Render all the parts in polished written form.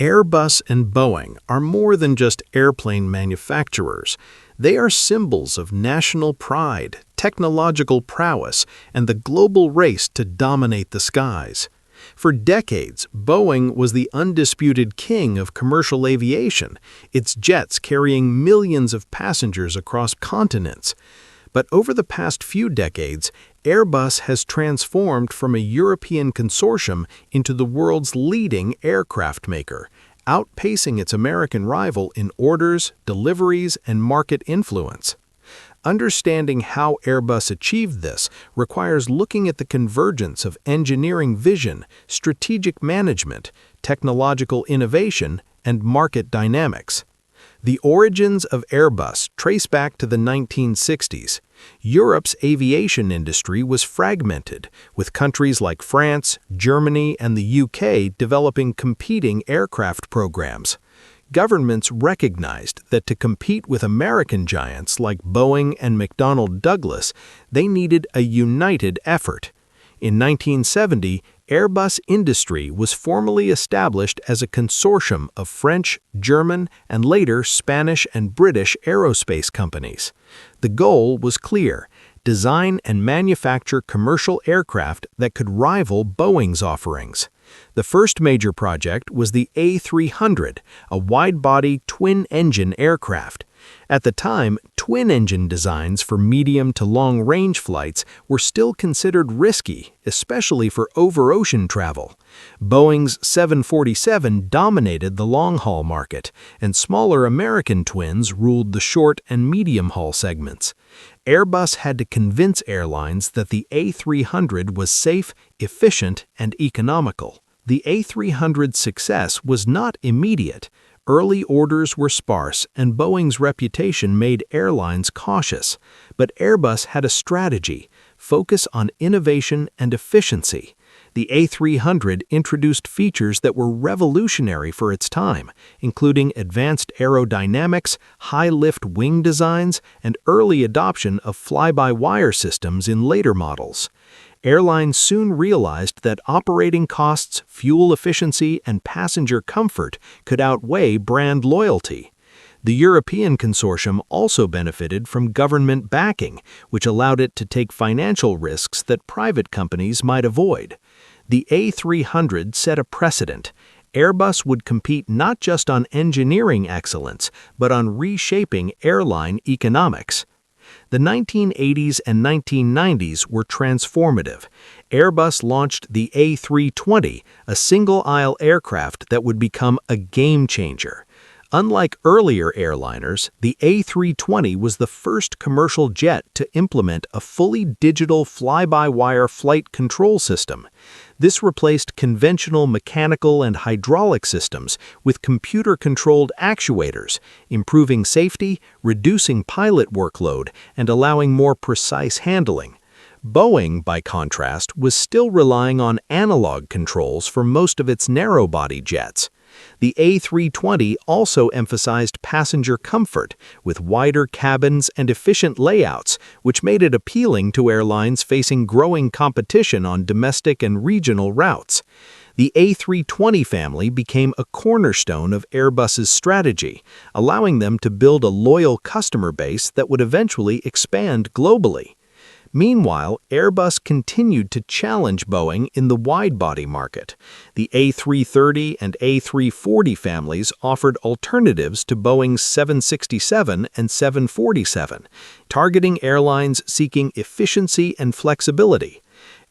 Airbus and Boeing are more than just airplane manufacturers. They are symbols of national pride, technological prowess, and the global race to dominate the skies. For decades, Boeing was the undisputed king of commercial aviation, its jets carrying millions of passengers across continents. But over the past few decades, Airbus has transformed from a European consortium into the world's leading aircraft maker, outpacing its American rival in orders, deliveries, and market influence. Understanding how Airbus achieved this requires looking at the convergence of engineering vision, strategic management, technological innovation, and market dynamics. The origins of Airbus trace back to the 1960s. Europe's aviation industry was fragmented, with countries like France, Germany, and the UK developing competing aircraft programs. Governments recognized that to compete with American giants like Boeing and McDonnell Douglas, they needed a united effort. In 1970, Airbus Industry was formally established as a consortium of French, German, and later Spanish and British aerospace companies. The goal was clear: design and manufacture commercial aircraft that could rival Boeing's offerings. The first major project was the A300, a wide-body twin-engine aircraft. At the time, twin-engine designs for medium to long-range flights were still considered risky, especially for over-ocean travel. Boeing's 747 dominated the long-haul market, and smaller American twins ruled the short and medium-haul segments. Airbus had to convince airlines that the A300 was safe, efficient, and economical. The A300's success was not immediate. Early orders were sparse, and Boeing's reputation made airlines cautious. But Airbus had a strategy: focus on innovation and efficiency. The A300 introduced features that were revolutionary for its time, including advanced aerodynamics, high-lift wing designs, and early adoption of fly-by-wire systems in later models. Airlines soon realized that operating costs, fuel efficiency, and passenger comfort could outweigh brand loyalty. The European consortium also benefited from government backing, which allowed it to take financial risks that private companies might avoid. The A300 set a precedent. Airbus would compete not just on engineering excellence, but on reshaping airline economics. The 1980s and 1990s were transformative. Airbus launched the A320, a single-aisle aircraft that would become a game-changer. Unlike earlier airliners, the A320 was the first commercial jet to implement a fully digital fly-by-wire flight control system. This replaced conventional mechanical and hydraulic systems with computer-controlled actuators, improving safety, reducing pilot workload, and allowing more precise handling. Boeing, by contrast, was still relying on analog controls for most of its narrow-body jets. The A320 also emphasized passenger comfort, with wider cabins and efficient layouts, which made it appealing to airlines facing growing competition on domestic and regional routes. The A320 family became a cornerstone of Airbus's strategy, allowing them to build a loyal customer base that would eventually expand globally. Meanwhile, Airbus continued to challenge Boeing in the wide-body market. The A330 and A340 families offered alternatives to Boeing's 767 and 747, targeting airlines seeking efficiency and flexibility.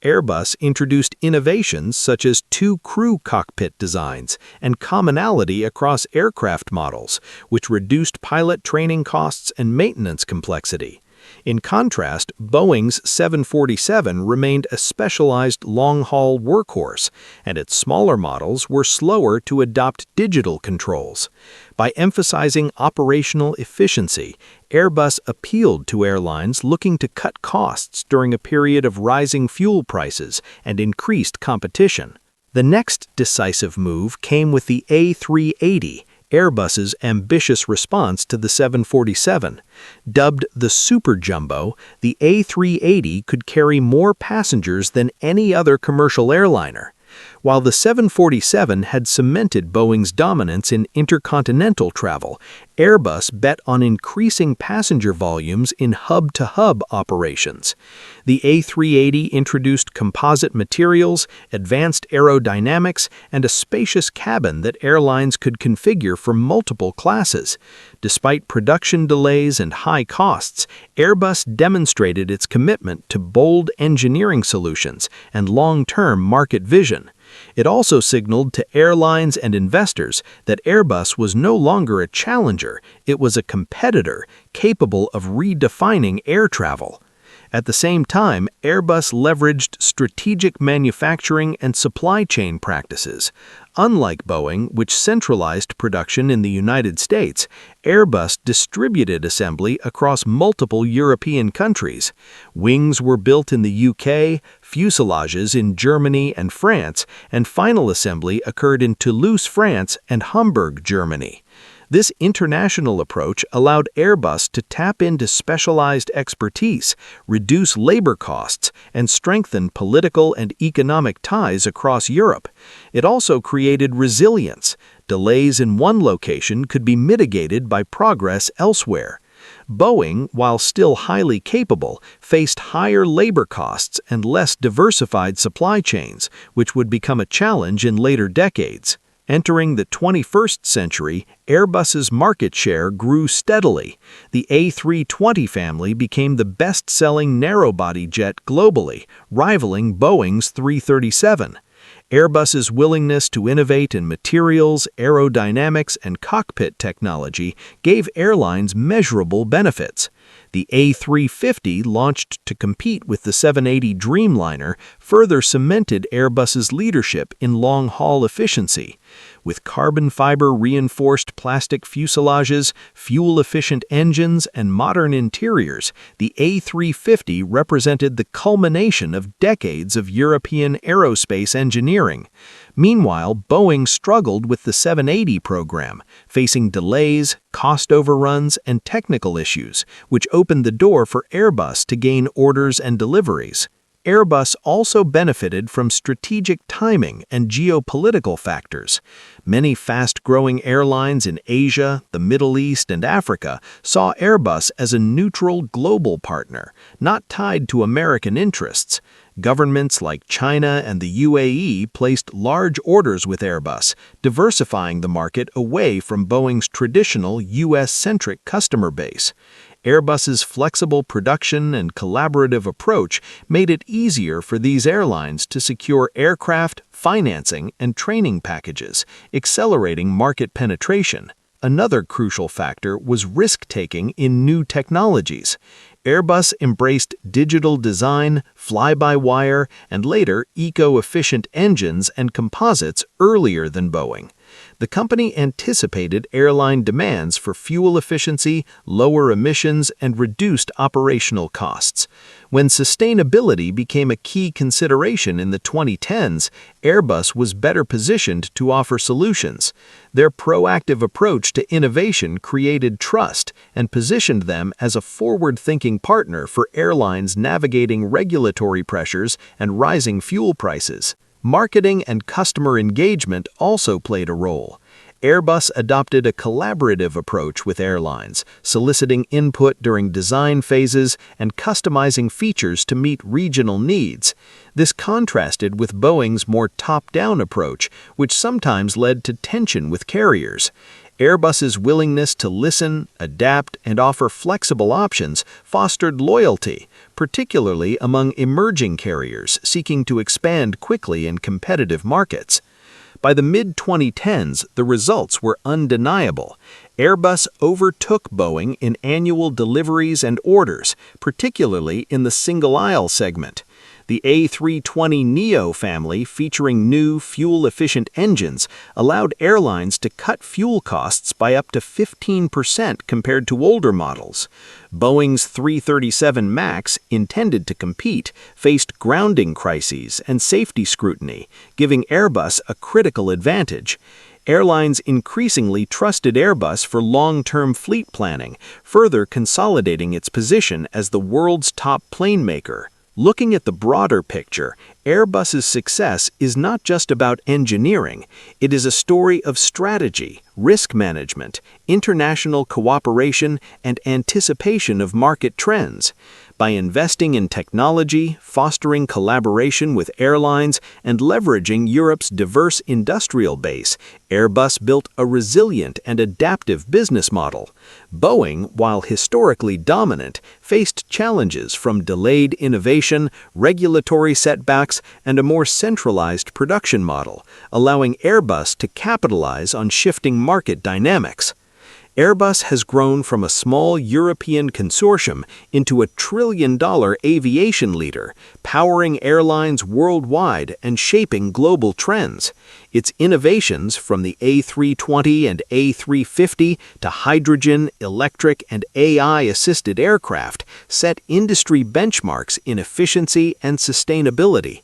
Airbus introduced innovations such as two-crew cockpit designs and commonality across aircraft models, which reduced pilot training costs and maintenance complexity. In contrast, Boeing's 747 remained a specialized long-haul workhorse, and its smaller models were slower to adopt digital controls. By emphasizing operational efficiency, Airbus appealed to airlines looking to cut costs during a period of rising fuel prices and increased competition. The next decisive move came with the A380, Airbus's ambitious response to the 747. Dubbed the Super Jumbo, the A380 could carry more passengers than any other commercial airliner. While the 747 had cemented Boeing's dominance in intercontinental travel, Airbus bet on increasing passenger volumes in hub-to-hub operations. The A380 introduced composite materials, advanced aerodynamics, and a spacious cabin that airlines could configure for multiple classes. Despite production delays and high costs, Airbus demonstrated its commitment to bold engineering solutions and long-term market vision. It also signaled to airlines and investors that Airbus was no longer a challenger, it was a competitor capable of redefining air travel. At the same time, Airbus leveraged strategic manufacturing and supply chain practices. Unlike Boeing, which centralized production in the United States, Airbus distributed assembly across multiple European countries. Wings were built in the UK, fuselages in Germany and France, and final assembly occurred in Toulouse, France, and Hamburg, Germany. This international approach allowed Airbus to tap into specialized expertise, reduce labor costs, and strengthen political and economic ties across Europe. It also created resilience. Delays in one location could be mitigated by progress elsewhere. Boeing, while still highly capable, faced higher labor costs and less diversified supply chains, which would become a challenge in later decades. Entering the 21st century, Airbus's market share grew steadily. The A320 family became the best-selling narrow-body jet globally, rivaling Boeing's 337. Airbus's willingness to innovate in materials, aerodynamics, and cockpit technology gave airlines measurable benefits. The A350, launched to compete with the 780 Dreamliner, further cemented Airbus's leadership in long-haul efficiency. With carbon fiber reinforced plastic fuselages, fuel-efficient engines, and modern interiors, the A350 represented the culmination of decades of European aerospace engineering. Meanwhile, Boeing struggled with the 780 program, facing delays, cost overruns, and technical issues, which opened the door for Airbus to gain orders and deliveries. Airbus also benefited from strategic timing and geopolitical factors. Many fast-growing airlines in Asia, the Middle East, and Africa saw Airbus as a neutral global partner, not tied to American interests. Governments like China and the UAE placed large orders with Airbus, diversifying the market away from Boeing's traditional U.S.-centric customer base. Airbus's flexible production and collaborative approach made it easier for these airlines to secure aircraft, financing, and training packages, accelerating market penetration. Another crucial factor was risk-taking in new technologies. Airbus embraced digital design, fly-by-wire, and later eco-efficient engines and composites earlier than Boeing. The company anticipated airline demands for fuel efficiency, lower emissions, and reduced operational costs. When sustainability became a key consideration in the 2010s, Airbus was better positioned to offer solutions. Their proactive approach to innovation created trust and positioned them as a forward-thinking partner for airlines navigating regulatory pressures and rising fuel prices. Marketing and customer engagement also played a role. Airbus adopted a collaborative approach with airlines, soliciting input during design phases and customizing features to meet regional needs. This contrasted with Boeing's more top-down approach, which sometimes led to tension with carriers. Airbus's willingness to listen, adapt, and offer flexible options fostered loyalty, particularly among emerging carriers seeking to expand quickly in competitive markets. By the mid-2010s, the results were undeniable. Airbus overtook Boeing in annual deliveries and orders, particularly in the single-aisle segment. The A320neo family, featuring new, fuel-efficient engines, allowed airlines to cut fuel costs by up to 15% compared to older models. Boeing's 337 MAX, intended to compete, faced grounding crises and safety scrutiny, giving Airbus a critical advantage. Airlines increasingly trusted Airbus for long-term fleet planning, further consolidating its position as the world's top plane maker. Looking at the broader picture, Airbus's success is not just about engineering, it is a story of strategy, risk management, international cooperation, and anticipation of market trends. By investing in technology, fostering collaboration with airlines, and leveraging Europe's diverse industrial base, Airbus built a resilient and adaptive business model. Boeing, while historically dominant, faced challenges from delayed innovation, regulatory setbacks, and a more centralized production model, allowing Airbus to capitalize on shifting market dynamics. Airbus has grown from a small European consortium into a trillion-dollar aviation leader, powering airlines worldwide and shaping global trends. Its innovations, from the A320 and A350 to hydrogen, electric, and AI-assisted aircraft, set industry benchmarks in efficiency and sustainability.